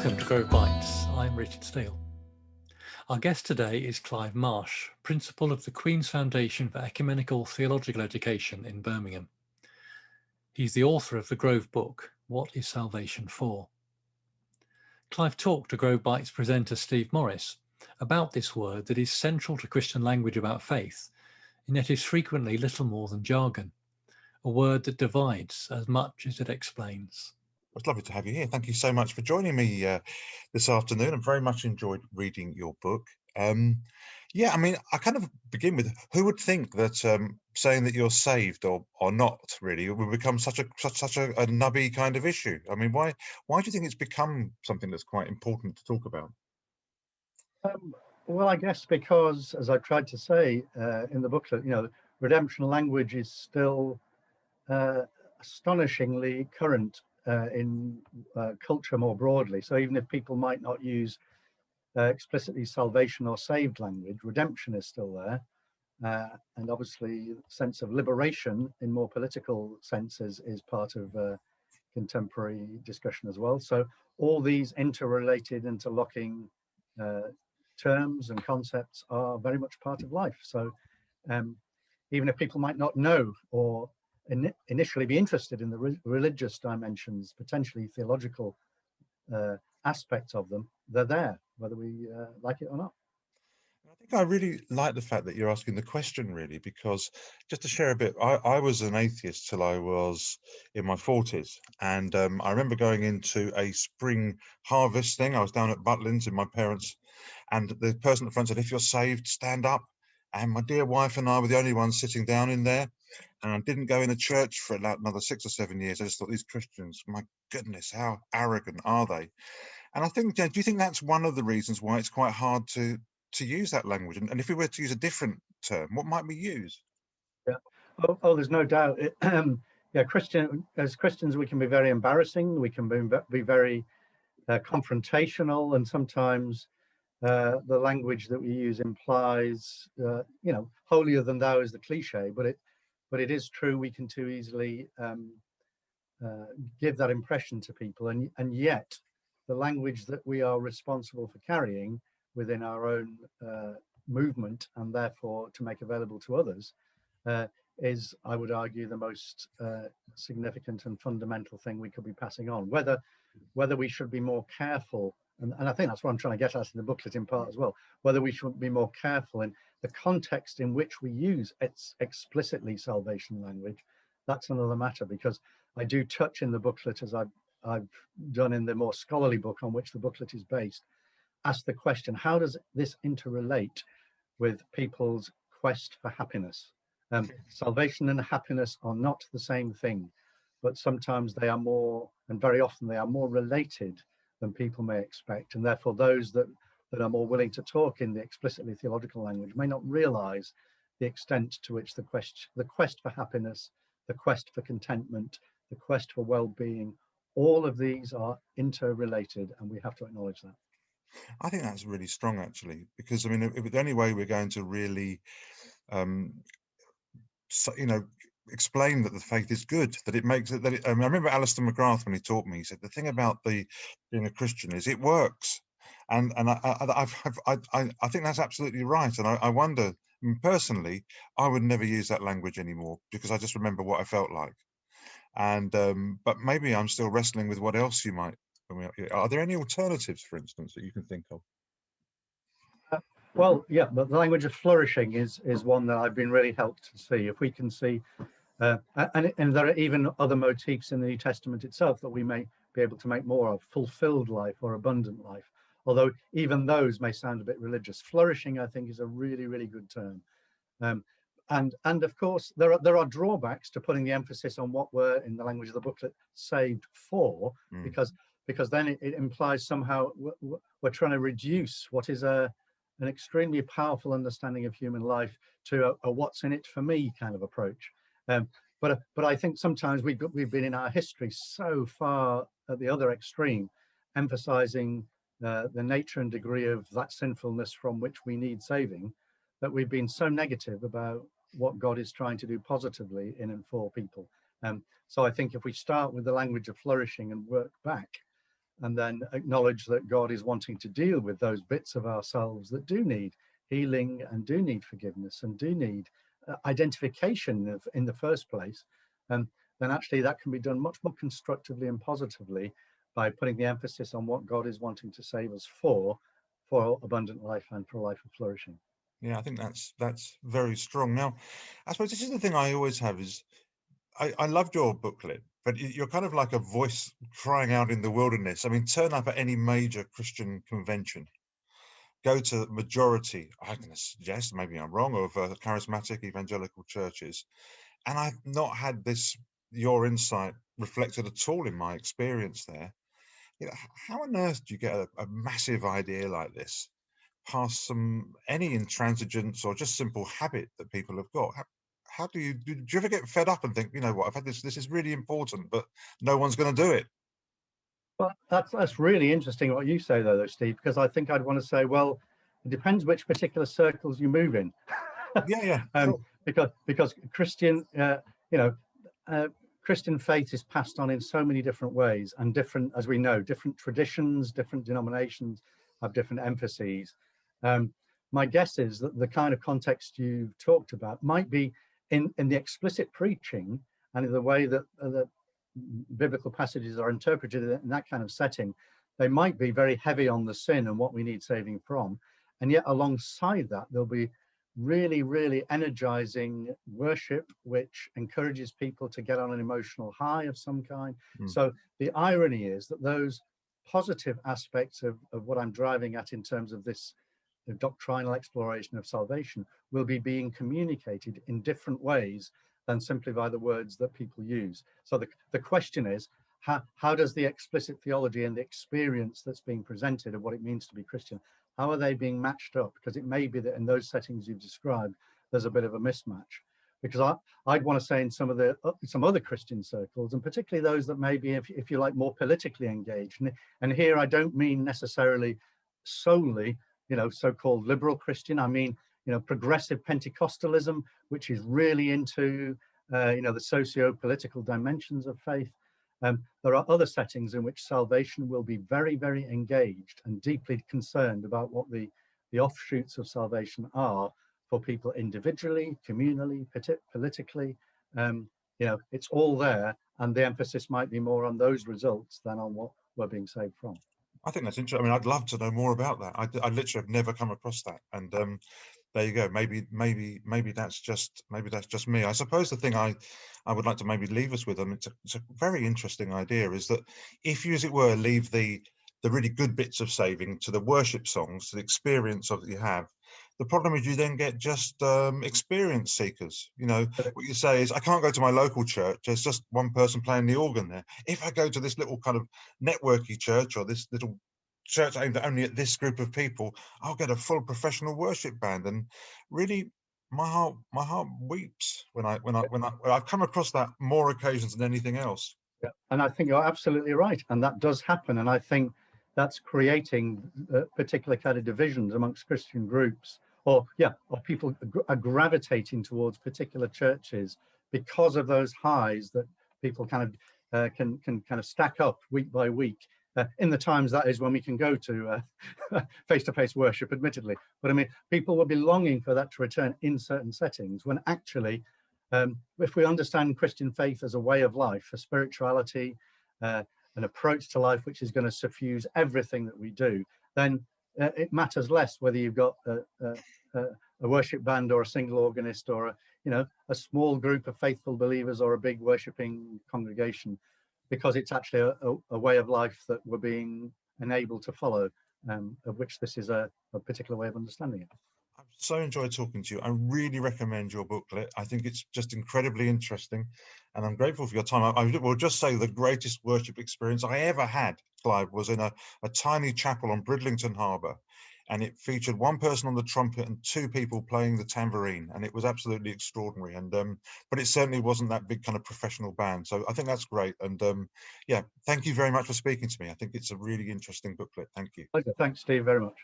Welcome to Grow Bites. I'm Richard Steele. Our guest today is Clive Marsh, Principal of the Queen's Foundation for Ecumenical Theological Education in Birmingham. He's the author of the Grove book, What is Salvation For? Clive talked to Grow Bites presenter Steve Morris about this word that is central to Christian language about faith, and yet is frequently little more than jargon, a word that divides as much as it explains. It's lovely to have you here. Thank you so much for joining me this afternoon. I've very much enjoyed reading your book. Yeah, I mean, I kind of begin with, who would think that saying that you're saved or not really would become such a nubby kind of issue? I mean, why do you think it's become something that's quite important to talk about? Well, I guess because, as I tried to say in the booklet, redemption language is still astonishingly current in culture more broadly. So even if people might not use explicitly salvation or saved language, redemption is still there. And obviously, the sense of liberation in more political senses is part of contemporary discussion as well. So all these interrelated, interlocking terms and concepts are very much part of life. So even if people might not know or initially be interested in the religious dimensions, potentially theological aspects of them, they're there, whether we like it or not. I think I really like the fact that you're asking the question, really, because just to share a bit, I was an atheist till I was in my 40s. And I remember going into a spring harvest thing. I was down at Butlins in my parents', and the person at the front said, "If you're saved, stand up." And my dear wife and I were the only ones sitting down in there. And I didn't go in a church for another 6 or 7 years. I just thought, these Christians, my goodness, how arrogant are they? And I think, do you think that's one of the reasons why it's quite hard to use that language? And if we were to use a different term, what might we use? Yeah. Oh, there's no doubt. Yeah, as Christians, we can be very embarrassing. We can be very confrontational, and sometimes the language that we use implies, holier than thou is the cliche, but it is true. We can too easily give that impression to people, and yet the language that we are responsible for carrying within our own movement, and therefore to make available to others, is, I would argue, the most significant and fundamental thing we could be passing on. Whether we should be more careful, and I think that's what I'm trying to get at in the booklet in part as well, whether we should be more careful in the context in which we use explicitly salvation language, that's another matter, because I do touch in the booklet, as I've done in the more scholarly book on which the booklet is based, ask the question, how does this interrelate with people's quest for happiness? Salvation and happiness are not the same thing, but sometimes they are more, and very often they are more related than people may expect. And therefore those that are more willing to talk in the explicitly theological language may not realize the extent to which the quest for happiness, the quest for contentment, the quest for well-being, all of these are interrelated, and we have to acknowledge that. I think that's really strong, actually, because I mean, the only way we're going to really, explain that the faith is good, that it makes it, I remember Alistair McGrath, when he taught me, he said the thing about being a Christian is it works, and I think that's absolutely right. And I wonder, personally, I would never use that language anymore, because I just remember what I felt like. And but maybe I'm still wrestling with what else you might. Are there any alternatives, for instance, that you can think of? Well, yeah, but the language of flourishing is one that I've been really helped to see. If we can see, and there are even other motifs in the New Testament itself that we may be able to make more of: fulfilled life or abundant life. Although even those may sound a bit religious. Flourishing, I think, is a really, really good term. And of course, there are drawbacks to putting the emphasis on what we're, in the language of the booklet, saved for, because then it implies somehow we're trying to reduce what is an extremely powerful understanding of human life to a what's in it for me kind of approach. But I think sometimes we've been in our history so far at the other extreme, emphasizing the nature and degree of that sinfulness from which we need saving, that we've been so negative about what God is trying to do positively in and for people. So I think if we start with the language of flourishing and work back, and then acknowledge that God is wanting to deal with those bits of ourselves that do need healing and do need forgiveness and do need identification in the first place, then actually that can be done much more constructively and positively by putting the emphasis on what God is wanting to save us for abundant life and for a life of flourishing. Yeah, I think that's very strong. Now, I suppose this is the thing I always have is I loved your booklet, but you're kind of like a voice crying out in the wilderness. I mean, turn up at any major Christian convention, go to the majority, I'm going to suggest, maybe I'm wrong, of charismatic evangelical churches, and I've not had your insight reflected at all in my experience there. You know, how on earth do you get a massive idea like this past any intransigence or just simple habit that people have got? How do you ever get fed up and think, you know what, I've had this is really important, but no one's going to do it? Well, that's really interesting what you say though, Steve, because I think I'd want to say, well, it depends which particular circles you move in. Yeah, sure. Because Christian, Christian faith is passed on in so many different ways, and different, as we know, different traditions, different denominations have different emphases. My guess is that the kind of context you've talked about might be in the explicit preaching and in the way that biblical passages are interpreted in that kind of setting. They might be very heavy on the sin and what we need saving from, and yet alongside that there'll be really, really energizing worship which encourages people to get on an emotional high of some kind. So the irony is that those positive aspects of what I'm driving at in terms of this doctrinal exploration of salvation will be being communicated in different ways than simply by the words that people use. So the question is, how does the explicit theology and the experience that's being presented of what it means to be Christian, how are they being matched up? Because it may be that in those settings you've described, there's a bit of a mismatch. Because I'd want to say in some other Christian circles, and particularly those that may be, if you like, more politically engaged. And here I don't mean necessarily solely, so-called liberal Christian. I mean, progressive Pentecostalism, which is really into, the socio-political dimensions of faith. There are other settings in which salvation will be very, very engaged and deeply concerned about what the offshoots of salvation are for people individually, communally, politically. It's all there, and the emphasis might be more on those results than on what we're being saved from. I think that's interesting. I mean, I'd love to know more about that. I literally have never come across that, and there you go. Maybe that's just me. I suppose the thing I would like to maybe leave us with, it's a very interesting idea, is that if you, as it were, leave the really good bits of saving to the worship songs, to the experience of that you have, the problem is you then get just experience seekers. What you say is, I can't go to my local church, there's just one person playing the organ there. If I go to this little kind of networky church, or this little church aimed only at this group of people, I'll get a full professional worship band. And really, my heart weeps when I've come across that more occasions than anything else. Yeah, and I think you're absolutely right, and that does happen. And I think that's creating particular kind of divisions amongst Christian groups, or people are gravitating towards particular churches because of those highs that people kind of can kind of stack up week by week. In the times, that is, when we can go to face-to-face worship, admittedly. But I mean, people will be longing for that to return in certain settings, when actually, if we understand Christian faith as a way of life, a spirituality, an approach to life which is going to suffuse everything that we do, then it matters less whether you've got a worship band or a single organist, or a small group of faithful believers or a big worshipping congregation, because it's actually a way of life that we're being enabled to follow, of which this is a particular way of understanding it. I've so enjoyed talking to you. I really recommend your booklet. I think it's just incredibly interesting, and I'm grateful for your time. I will just say the greatest worship experience I ever had, Clive, was in a tiny chapel on Bridlington Harbour, and it featured one person on the trumpet and two people playing the tambourine, and it was absolutely extraordinary. And but it certainly wasn't that big kind of professional band. So I think that's great. And yeah, thank you very much for speaking to me. I think it's a really interesting booklet. Thank you. Okay, thanks, Steve, very much.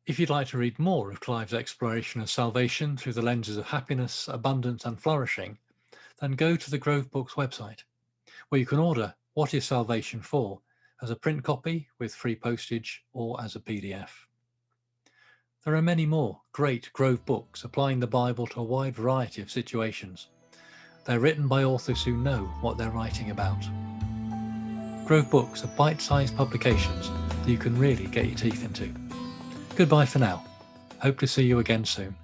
If you'd like to read more of Clive's exploration of salvation through the lenses of happiness, abundance and flourishing, then go to the Grove Books website, where you can order What is Salvation For? as a print copy with free postage or as a PDF. There are many more great Grove books applying the Bible to a wide variety of situations. They're written by authors who know what they're writing about. Grove books are bite-sized publications that you can really get your teeth into. Goodbye for now. Hope to see you again soon.